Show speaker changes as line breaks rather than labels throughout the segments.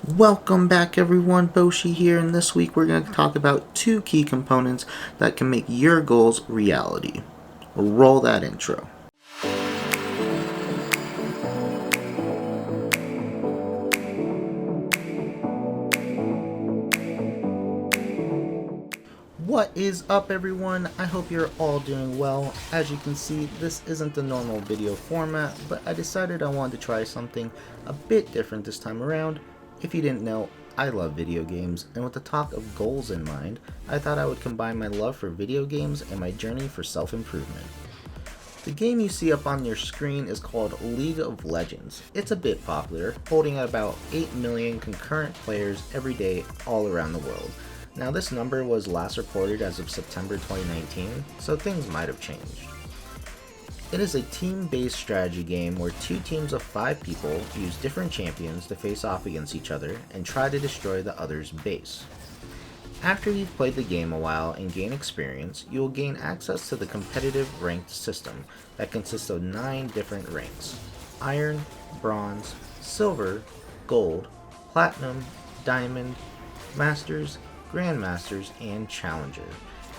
Welcome back everyone, Boshi here, and this week we're going to talk about two key components that can make your goals reality. Roll that intro. What is up everyone? I hope you're all doing well. As you can see, this isn't the normal video format, but I decided I wanted to try something a bit different this time around. If you didn't know, I love video games, and with the talk of goals in mind, I thought I would combine my love for video games and my journey for self-improvement. The game you see up on your screen is called League of Legends. It's a bit popular, holding at about 8 million concurrent players every day all around the world. Now this number was last reported as of September 2019, so things might have changed. It is a team-based strategy game where two teams of 5 people use different champions to face off against each other and try to destroy the other's base. After you've played the game a while and gain experience, you will gain access to the competitive ranked system that consists of 9 different ranks: Iron, Bronze, Silver, Gold, Platinum, Diamond, Masters, Grandmasters, and Challenger.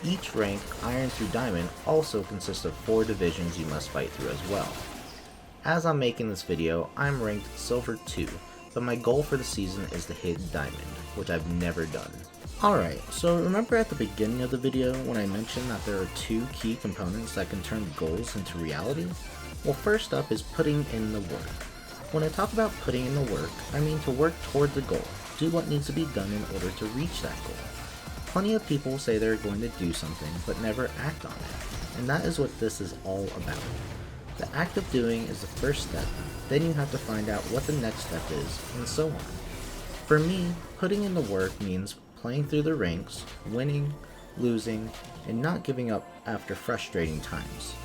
Each rank, Iron through Diamond, also consists of 4 divisions you must fight through as well. As I'm making this video, I'm ranked Silver 2, but my goal for the season is to hit Diamond, which I've never done. Alright, so remember at the beginning of the video when I mentioned that there are 2 key components that can turn goals into reality? Well, first up is putting in the work. When I talk about putting in the work, I mean to work toward the goal, do what needs to be done in order to reach that goal. Plenty of people say they're going to do something, but never act on it, and that is what this is all about. The act of doing is the first step, then you have to find out what the next step is, and so on. For me, putting in the work means playing through the ranks, winning, losing, and not giving up after frustrating times.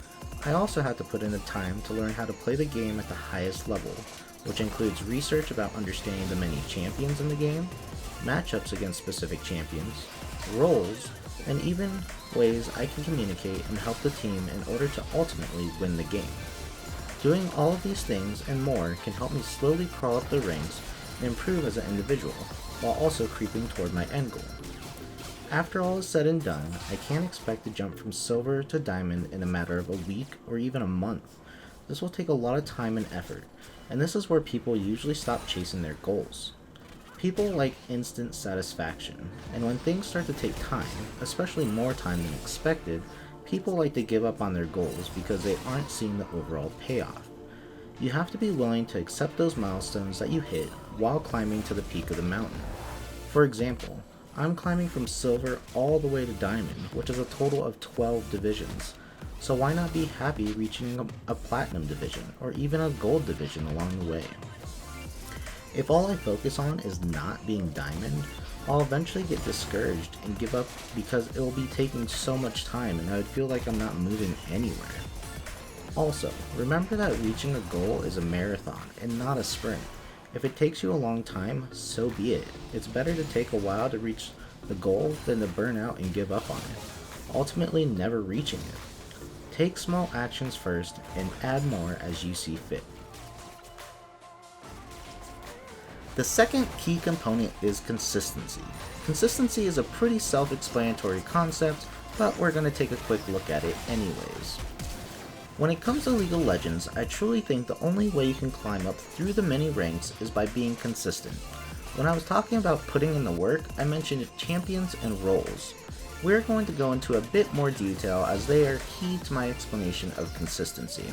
I also have to put in the time to learn how to play the game at the highest level, which includes research about understanding the many champions in the game, matchups against specific champions, roles, and even ways I can communicate and help the team in order to ultimately win the game. Doing all of these things and more can help me slowly crawl up the ranks and improve as an individual, while also creeping toward my end goal. After all is said and done, I can't expect to jump from Silver to Diamond in a matter of a week or even a month. This will take a lot of time and effort, and this is where people usually stop chasing their goals. People like instant satisfaction, and when things start to take time, especially more time than expected, people like to give up on their goals because they aren't seeing the overall payoff. You have to be willing to accept those milestones that you hit while climbing to the peak of the mountain. For example, I'm climbing from Silver all the way to Diamond, which is a total of 12 divisions. So why not be happy reaching a Platinum division, or even a Gold division along the way? If all I focus on is not being Diamond, I'll eventually get discouraged and give up because it will be taking so much time and I would feel like I'm not moving anywhere. Also, remember that reaching a goal is a marathon and not a sprint. If it takes you a long time, so be it. It's better to take a while to reach the goal than to burn out and give up on it, ultimately never reaching it. Take small actions first and add more as you see fit. The second key component is consistency. Consistency is a pretty self-explanatory concept, but we're going to take a quick look at it anyways. When it comes to League of Legends, I truly think the only way you can climb up through the many ranks is by being consistent. When I was talking about putting in the work, I mentioned champions and roles. We're going to go into a bit more detail as they are key to my explanation of consistency.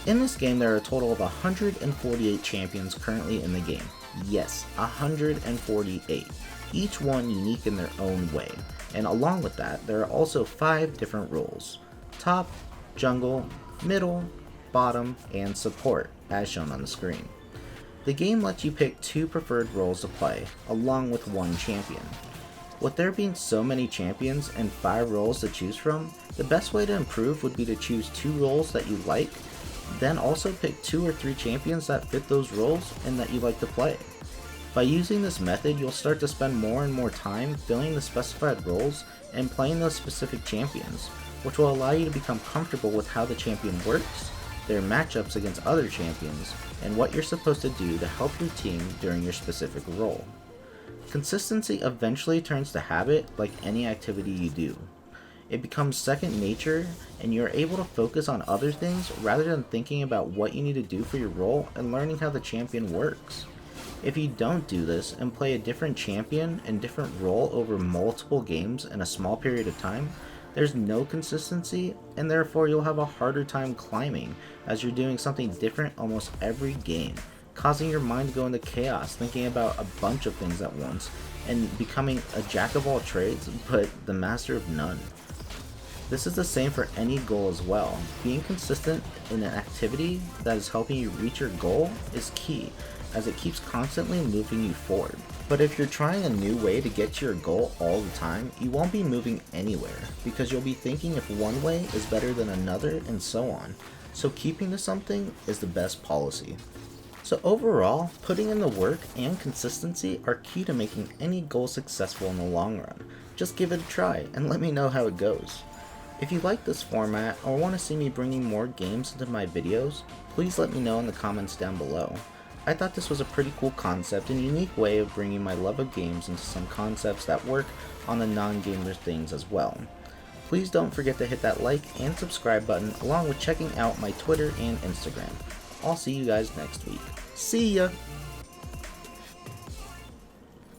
In this game, there are a total of 148 champions currently in the game. Yes, 148, each one unique in their own way, and along with that, there are also 5 different roles: top, jungle, middle, bottom, and support, as shown on the screen. The game lets you pick 2 preferred roles to play, along with 1 champion. With there being so many champions and 5 roles to choose from, the best way to improve would be to choose 2 roles that you like, then also pick 2 or 3 champions that fit those roles and that you like to play. By using this method, you'll start to spend more and more time filling the specified roles and playing those specific champions, which will allow you to become comfortable with how the champion works, their matchups against other champions, and what you're supposed to do to help your team during your specific role. Consistency eventually turns to habit like any activity you do. It becomes second nature, and you're able to focus on other things rather than thinking about what you need to do for your role and learning how the champion works. If you don't do this and play a different champion and different role over multiple games in a small period of time, there's no consistency, and therefore you'll have a harder time climbing as you're doing something different almost every game, causing your mind to go into chaos thinking about a bunch of things at once and becoming a jack of all trades but the master of none. This is the same for any goal as well. Being consistent in an activity that is helping you reach your goal is key, as it keeps constantly moving you forward. But if you're trying a new way to get to your goal all the time, you won't be moving anywhere, because you'll be thinking if one way is better than another and so on. So keeping to something is the best policy. So overall, putting in the work and consistency are key to making any goal successful in the long run. Just give it a try and let me know how it goes. If you like this format or want to see me bringing more games into my videos, please let me know in the comments down below. I thought this was a pretty cool concept and unique way of bringing my love of games into some concepts that work on the non-gamer things as well. Please don't forget to hit that like and subscribe button along with checking out my Twitter and Instagram. I'll see you guys next week. See ya!